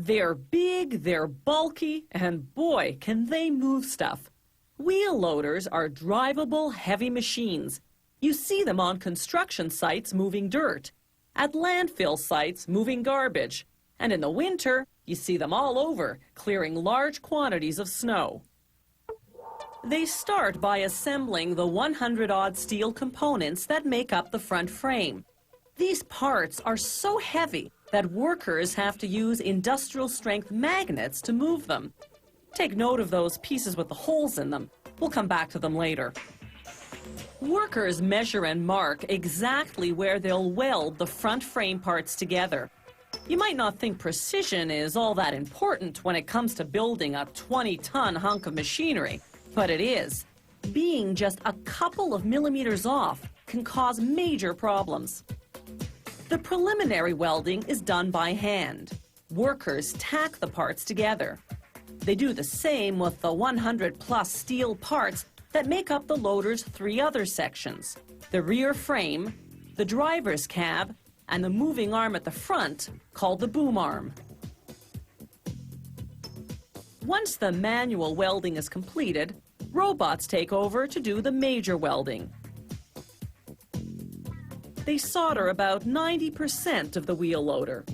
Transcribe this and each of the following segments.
They're big, they're bulky, and boy, can they move stuff. Wheel loaders are drivable, heavy machines. You see them on construction sites moving dirt, at landfill sites moving garbage, and in the winter, you see them all over, clearing large quantities of snow. They start by assembling the 100-odd steel components that make up the front frame. These parts are so heavy that workers have to use industrial-strength magnets to move them. Take note of those pieces with the holes in them. We'll come back to them later. Workers measure and mark exactly where they'll weld the front frame parts together. You might not think precision is all that important when it comes to building a 20-ton hunk of machinery, but it is. Being just a couple of millimeters off can cause major problems. The preliminary welding is done by hand. Workers tack the parts together. They do the same with the 100-plus steel parts that make up the loader's 3 other sections: the rear frame, the driver's cab, and the moving arm at the front, called the boom arm. Once the manual welding is completed, robots take over to do the major welding. They solder about 90% of the wheel loader.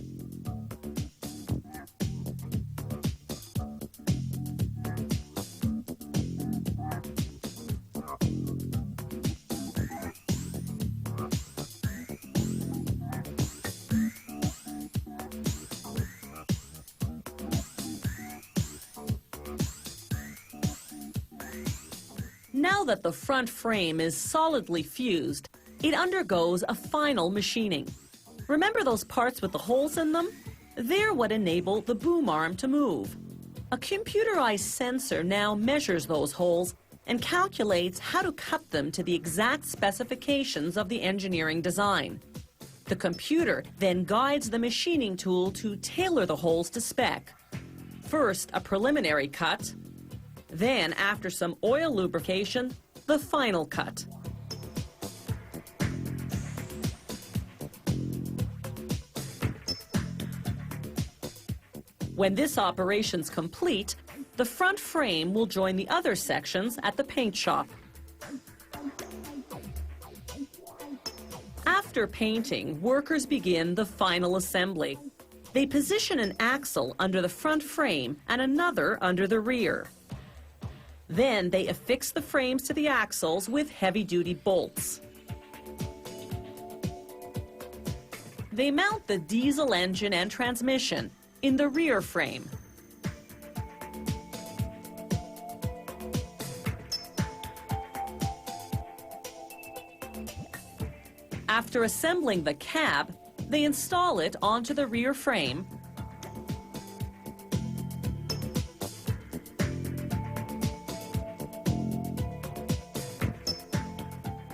Now that the front frame is solidly fused, it undergoes a final machining. Remember those parts with the holes in them? They're what enable the boom arm to move. A computerized sensor now measures those holes and calculates how to cut them to the exact specifications of the engineering design. The computer then guides the machining tool to tailor the holes to spec. First, a preliminary cut. Then, after some oil lubrication, the final cut. When this operation's complete, the front frame will join the other sections at the paint shop. After painting, workers begin the final assembly. They position an axle under the front frame and another under the rear. Then they affix the frames to the axles with heavy-duty bolts. They mount the diesel engine and transmission in the rear frame. After assembling the cab, they install it onto the rear frame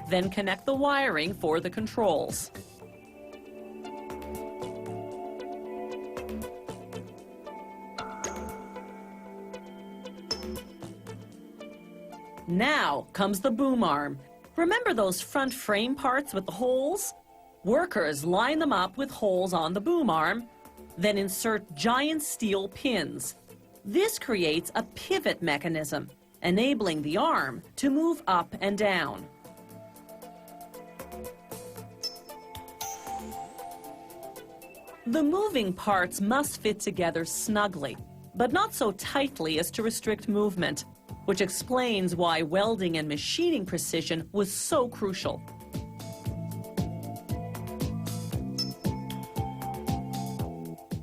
then connect the wiring for the controls. Now comes the boom arm. Remember those front frame parts with the holes? Workers line them up with holes on the boom arm, then insert giant steel pins. This creates a pivot mechanism, enabling the arm to move up and down. The moving parts must fit together snugly, but not so tightly as to restrict movement, which explains why welding and machining precision was so crucial.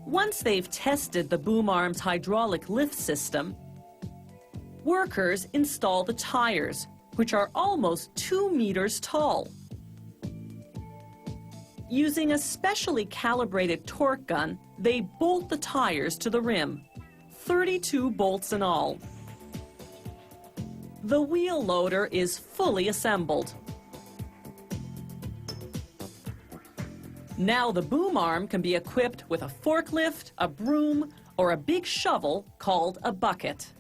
Once they've tested the boom arm's hydraulic lift system, workers install the tires, which are almost 2 meters tall. Using a specially calibrated torque gun, they bolt the tires to the rim, 32 bolts in all. The wheel loader is fully assembled. Now the boom arm can be equipped with a forklift, a broom, or a big shovel called a bucket.